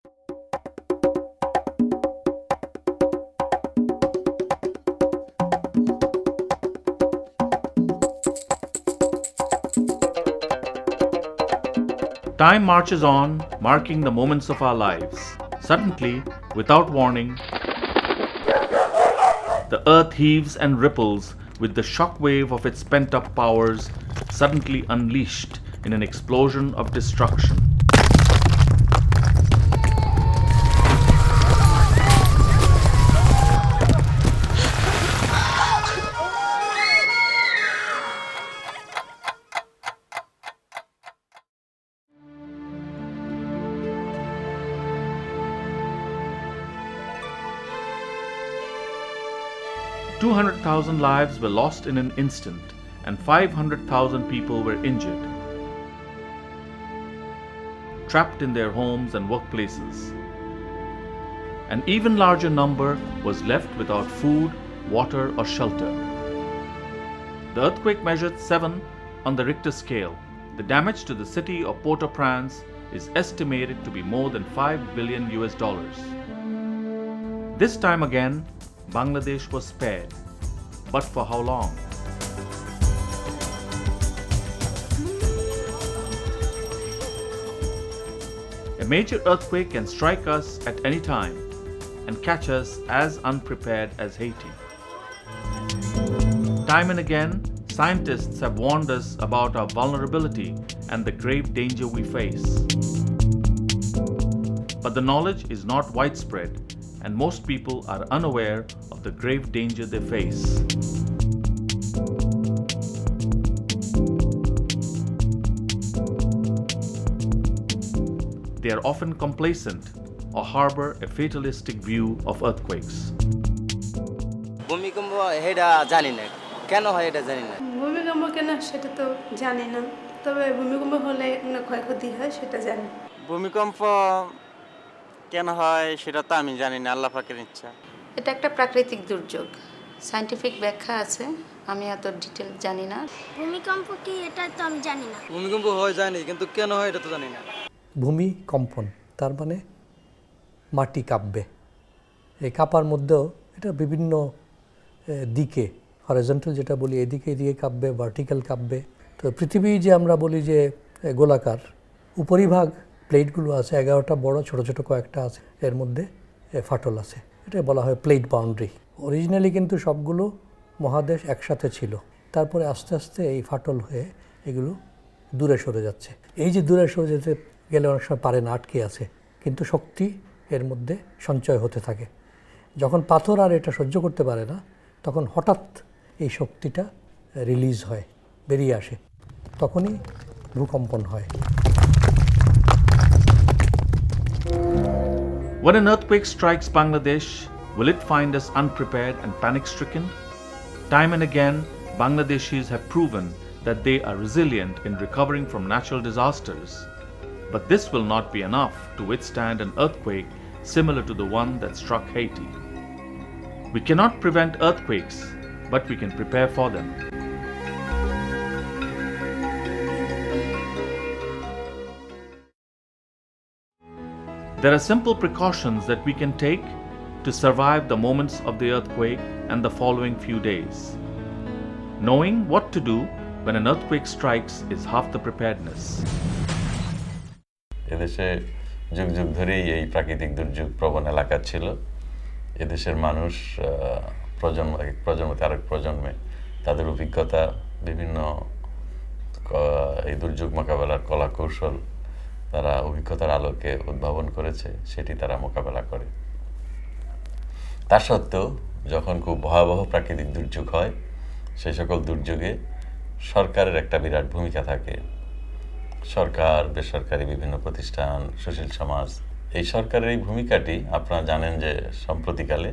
Time marches on, marking the moments of our lives. Suddenly, without warning, the earth heaves and ripples with the shock wave of its pent-up powers, suddenly unleashed in an explosion of destruction. "200,000 lives were lost in an instant, and 500,000 people were injured, trapped in their homes and workplaces. An even larger number was left without food, water, or shelter." The earthquake measured 7 on the Richter scale. The damage to the city of Port-au-Prince is estimated to be more than $5 billion. This time again, Bangladesh was spared. But for how long? A major earthquake can strike us at any time and catch us as unprepared as Haiti. Time and again, scientists have warned us about our vulnerability and the grave danger we face. But the knowledge is not widespread, and most people are unaware of the grave danger they face. They are often complacent or harbor a fatalistic view of earthquakes. ভূমিকম্প এটা জানি না কেন হয় এটা জানি না ভূমিকম্প কেন সেটা তো জানি না তবে ভূমিকম্প হলে না ক্ষয়ক্ষতি হয় সেটা জানি ভূমিকম্প কেন হয় সেটা তো আমি জানি না আল্লাহ পাকের ইচ্ছা এটা একটা প্রাকৃতিক দুর্যোগ সায়েন্টিফিক ব্যাখ্যা আছে আমি এত ডিটেইল জানি না ভূমিকম্প কি এটা তো আমি জানি না ভূমিকম্প হয় জানি কিন্তু কেন হয় এটা তো জানি না ভূমিকম্পন তার মানে মাটি কাঁপবে এই কাঁপার মধ্যেও এটা বিভিন্ন দিকে হরিজন্টাল যেটা বলি এদিকে এদিকে কাঁপবে ভার্টিক্যাল কাঁপবে তো পৃথিবী যে আমরা বলি যে গোলাকার উপরিভাগ প্লেটগুলো আছে 11টা বড় ছোট ছোট কয়েকটা আছে এর মধ্যে ফাটল আছে এটা বলা হয় প্লেট বাউন্ডারি অরিজিনালি কিন্তু সবগুলো মহাদেশ একসাথে ছিল তারপরে আস্তে আস্তে এই ফাটল হয়ে এগুলো দূরে সরে যাচ্ছে এই যে দূরে সরে যেতে গেলে অনেক সময় পারে না আটকে আছে কিন্তু শক্তি এর মধ্যে সঞ্চয় হতে থাকে যখন পাথর আর এটা সহ্য করতে পারে না তখন হঠাৎ এই শক্তিটা রিলিজ হয় বেরিয়ে আসে তখনই ভূকম্পন হয় When an earthquake strikes Bangladesh, will it find us unprepared and panic-stricken? Time and again, Bangladeshis have proven that they are resilient in recovering from natural disasters. But this will not be enough to withstand an earthquake similar to the one that struck Haiti. We cannot prevent earthquakes, but we can prepare for them. There are simple precautions that we can take to survive the moments of the earthquake and the following few days. Knowing what to do when an earthquake strikes is half the preparedness. এদেশে যুগ যুগ ধরেই এই প্রাকৃতিক দুর্যোগ প্রবণ এলাকা ছিল এদেশের মানুষ প্রজন্মতে আরেক প্রজন্মে তাদের অভিজ্ঞতা বিভিন্ন এই দুর্যোগ মোকাবেলার কলা কৌশল তারা অভিজ্ঞতার আলোকে উদ্ভাবন করেছে সেটি তারা মোকাবেলা করে তা সত্ত্বেও যখন খুব ভয়াবহ প্রাকৃতিক দুর্যোগ হয় সেই সকল দুর্যোগে সরকারের একটা বিরাট ভূমিকা থাকে সরকার বেসরকারি বিভিন্ন প্রতিষ্ঠান সুশীল সমাজ এই সরকারের এই ভূমিকাটি আপনারা জানেন যে সম্প্রতিকালে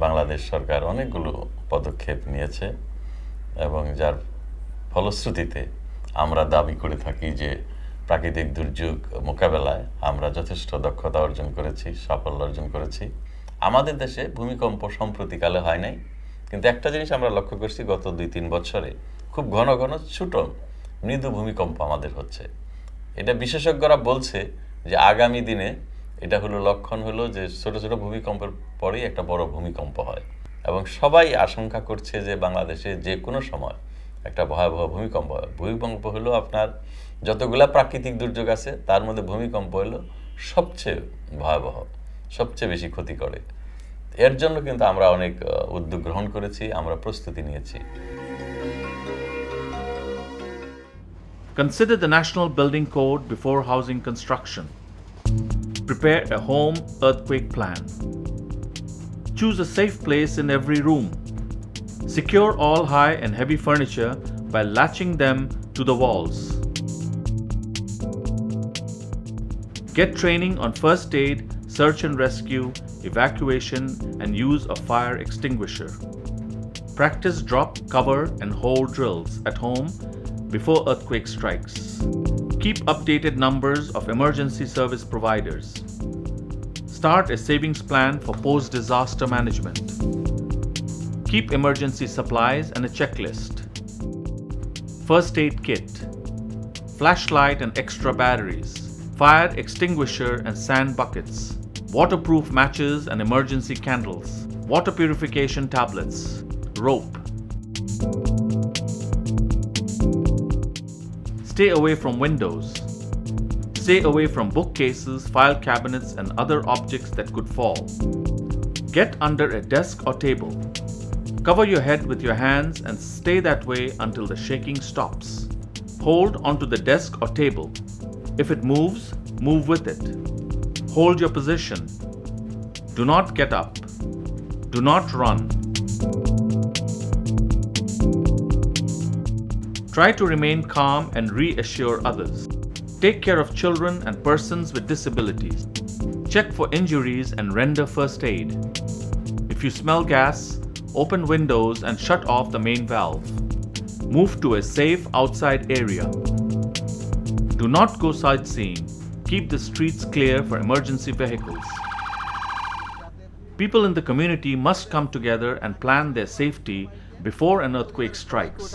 বাংলাদেশ সরকার অনেকগুলো পদক্ষেপ নিয়েছে এবং যার ফলশ্রুতিতে আমরা দাবি করে থাকি যে প্রাকৃতিক দুর্যোগ মোকাবেলায় আমরা যথেষ্ট দক্ষতা অর্জন করেছি সাফল্য অর্জন করেছি আমাদের দেশে ভূমিকম্প সম্প্রতিকালে হয় নাই কিন্তু একটা জিনিস আমরা লক্ষ্য করছি গত 2-3 বছরে খুব ঘন ঘন ছোট মৃদু ভূমিকম্প আমাদের হচ্ছে এটা বিশেষজ্ঞরা বলছে যে আগামী দিনে এটা হলো লক্ষণ হলো যে ছোট ছোট ভূমিকম্পের পরেই একটা বড় ভূমিকম্প হয় এবং সবাই আশঙ্কা করছে যে বাংলাদেশে যে কোনো সময় একটা ভয়াবহ ভূমিকম্প হয়। ভূমিকম্প হলো আপনার যতগুলা প্রাকৃতিক দুর্যোগ আছে তার মধ্যে ভূমিকম্প হলো সবচেয়ে ভয়াবহ, সবচেয়ে বেশি ক্ষতি করে। এর জন্য কিন্তু আমরা অনেক উদ্যোগ গ্রহণ করেছি, আমরা প্রস্তুতি নিয়েছি। Consider the National Building Code before housing construction. Prepare a home earthquake plan. Choose a safe place in every room. Secure all high and heavy furniture by latching them to the walls. Get training on first aid, search and rescue, evacuation, and use of fire extinguisher. Practice drop, cover, and hold drills at home before earthquake strikes. Keep updated numbers of emergency service providers. Start a savings plan for post-disaster management. Keep emergency supplies and a checklist. First aid kit, flashlight and extra batteries, fire extinguisher and sand buckets, waterproof matches and emergency candles, water purification tablets, rope. Stay away from windows. Stay away from bookcases, file cabinets, and other objects that could fall. Get under a desk or table. Cover your head with your hands and stay that way until the shaking stops. Hold onto the desk or table. If it moves, move with it. Hold your position. Do not get up. Do not run. Try to remain calm and reassure others. Take care of children and persons with disabilities. Check for injuries and render first aid. If you smell gas, open windows and shut off the main valve. Move to a safe outside area. Do not go sightseeing. Keep the streets clear for emergency vehicles. People in the community must come together and plan their safety before an earthquake strikes.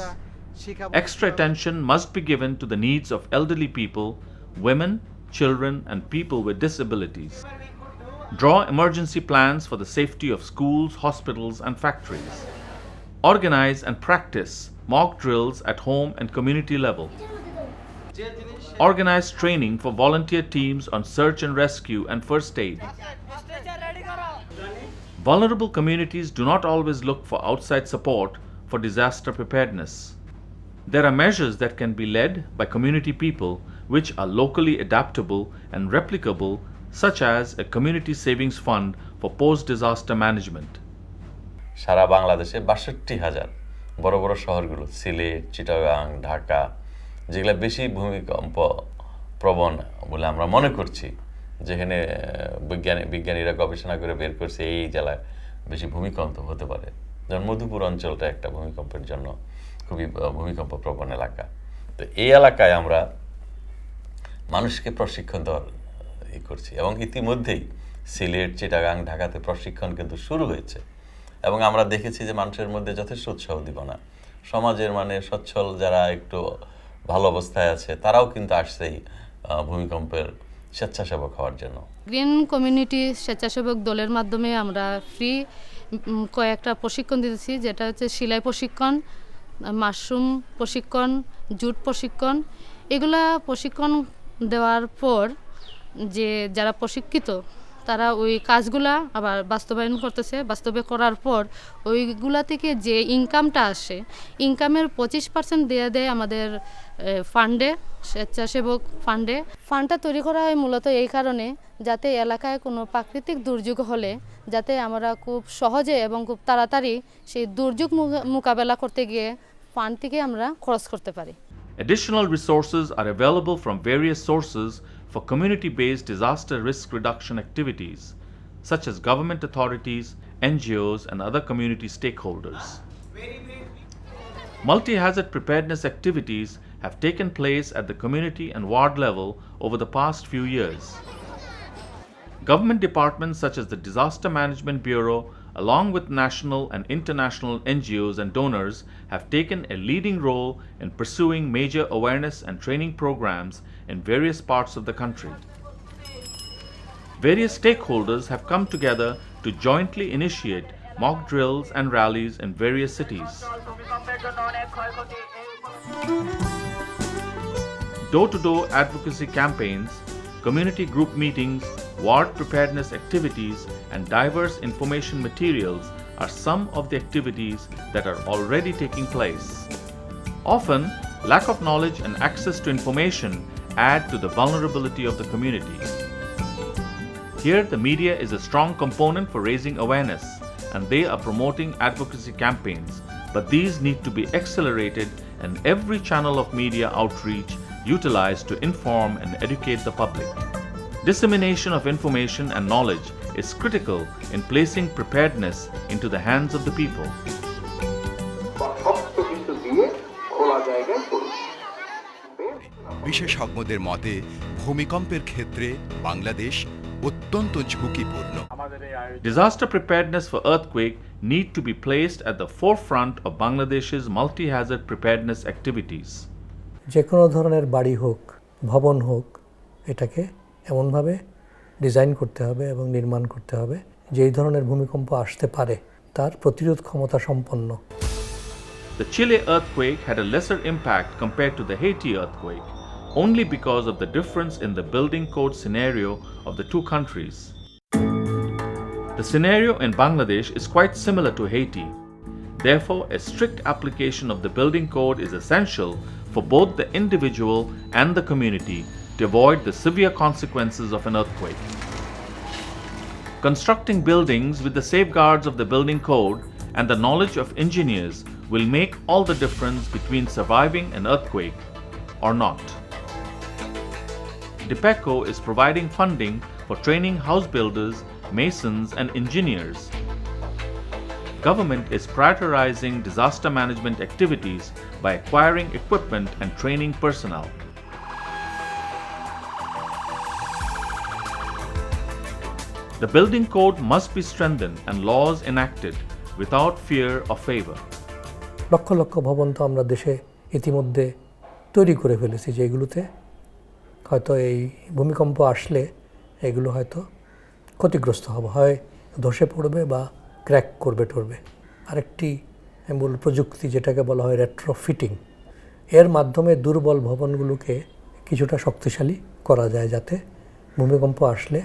Extra attention must be given to the needs of elderly people, women, children, and people with disabilities. Draw emergency plans for the safety of schools, hospitals, and factories. Organize and practice mock drills at home and community level. Organize training for volunteer teams on search and rescue and first aid. Vulnerable communities do not always look for outside support for disaster preparedness. There are measures that can be led by community people which are locally adaptable and replicable, such as a community savings fund for post-disaster management. সারা বাংলাদেশে ৬২,০০০ বড় বড় শহরগুলো সিলেট, চিটাগাং, ঢাকা যেগুলো বেশি ভূমিকম্প প্রবণ বলে আমরা মনে করছি, যেখানে বিজ্ঞানীরা গবেষণা করে বের করছে এই জেলায় বেশি ভূমিকম্প হতে পারে। যেমন মধুপুর অঞ্চলটা একটা ভূমিকম্পের জন্য খুবই ভূমিকম্প প্রবণ এলাকা। তো এই এলাকায় আমরা মানুষকে প্রশিক্ষণ দেওয়ার করছি এবং ইতিমধ্যেই সিলেট, চিটাগাং, ঢাকাতে প্রশিক্ষণ কিন্তু শুরু হয়েছে এবং আমরা দেখেছি যে মানুষের মধ্যে যথেষ্ট উৎসাহ উদ্দীপনা, সমাজের মানে সচ্ছল যারা একটু ভালো অবস্থায় আছে তারাও কিন্তু আসছেই ভূমিকম্পের স্বেচ্ছাসেবক হওয়ার জন্য। গ্রিন কমিউনিটি স্বেচ্ছাসেবক দলের মাধ্যমে আমরা ফ্রি কয়েকটা প্রশিক্ষণ দিতেছি, যেটা হচ্ছে সেলাই প্রশিক্ষণ, মাশরুম প্রশিক্ষণ, জুট প্রশিক্ষণ। এগুলা প্রশিক্ষণ দেওয়ার পর যে যারা প্রশিক্ষিত তারা ওই কাজগুলা আবার বাস্তবায়ন করতেছে। বাস্তবে করার পর ওইগুলা থেকে যে ইনকামটা আসে, ইনকামের 25% দিয়ে দেয় আমাদের ফান্ডে, স্বেচ্ছাসেবক ফান্ডে। ফান্ডটা তৈরি করা হয় মূলত এই কারণে যাতে এলাকায় কোনো প্রাকৃতিক দুর্যোগ হলে যাতে আমরা খুব সহজে এবং খুব তাড়াতাড়ি সেই দুর্যোগ মোকাবেলা করতে গিয়ে ফান্ড থেকে আমরা খরচ করতে পারি। Additional resources are available from various sources for community-based disaster risk reduction activities, such as government authorities, NGOs, and other community stakeholders. Multi-hazard preparedness activities have taken place at the community and ward level over the past few years. Government departments such as the Disaster Management Bureau, along with national and international NGOs and donors, have taken a leading role in pursuing major awareness and training programs in various parts of the country. Various stakeholders have come together to jointly initiate mock drills and rallies in various cities. Door-to-door advocacy campaigns, community group meetings, ward preparedness activities, and diverse information materials are some of the activities that are already taking place. Often, lack of knowledge and access to information add to the vulnerability of the community. Here, the media is a strong component for raising awareness, and they are promoting advocacy campaigns, but these need to be accelerated and every channel of media outreach utilized to inform and educate the public. Dissemination of information and knowledge is critical in placing preparedness into the hands of the people. বিশেষজ্ঞদের মতে ভূমিকম্পের ক্ষেত্রে বাংলাদেশ অত্যন্ত ঝুঁকিপূর্ণ। Disaster preparedness for earthquake need to be placed at the forefront of Bangladesh's multi-hazard preparedness activities. যে কোনো ধরনের বাড়ি হোক, ভবন হোক, এটাকে এমনভাবে ডিজাইন করতে হবে এবং নির্মাণ করতে হবে যে এই ধরনের ভূমিকম্প আসতে পারে তার প্রতিরোধ ক্ষমতা সম্পন্ন। The Chile earthquake had a lesser impact compared to the Haiti earthquake, only because of the difference in the building code scenario of the two countries. The scenario in Bangladesh is quite similar to Haiti. Therefore, a strict application of the building code is essential for both the individual and the community to avoid the severe consequences of an earthquake. Constructing buildings with the safeguards of the building code and the knowledge of engineers will make all the difference between surviving an earthquake or not. DIPECHO is providing funding for training house builders, masons, and engineers. Government is prioritizing disaster management activities by acquiring equipment and training personnel. The building code must be strengthened and laws enacted without fear or favor. Lakh lakh ভবন তো আমরা দেশে ইতিমধ্যে তৈরি করে ফেলেছি, যেগুলোতে হয়তো এই ভূমিকম্প আসলে এগুলো হয়তো ক্ষতিগ্রস্ত হবে, হয় ধসে পড়বে বা ক্র্যাক করবে টরবে। আরেকটি আমি বলব প্রযুক্তি, যেটাকে বলা হয় রেট্রোফিটিং, এর মাধ্যমে দুর্বল ভবনগুলোকে কিছুটা শক্তিশালী করা যায় যাতে ভূমিকম্প আসলে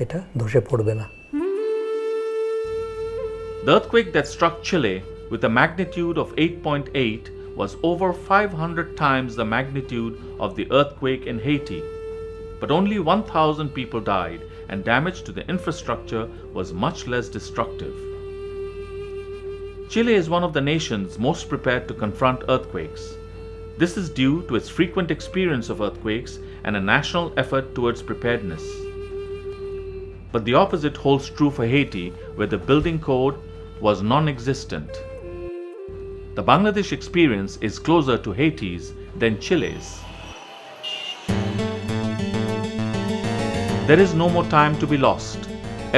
এটা ধসে পড়বে না। The earthquake that struck Chile with a magnitude of 8.8 was over 500 times the magnitude of the earthquake in Haiti, but only 1,000 people died and damage to the infrastructure was much less destructive. Chile is one of the nations most prepared to confront earthquakes. This is due to its frequent experience of earthquakes and a national effort towards preparedness. But the opposite holds true for Haiti, where the building code was non-existent. The Bangladesh experience is closer to Haiti's than Chile's. There is no more time to be lost.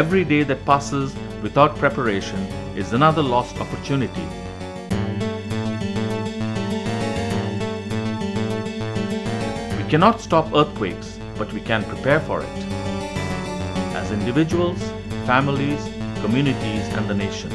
Every day that passes without preparation is another lost opportunity. We cannot stop earthquakes, but we can prepare for it. As individuals, families, communities, and the nation.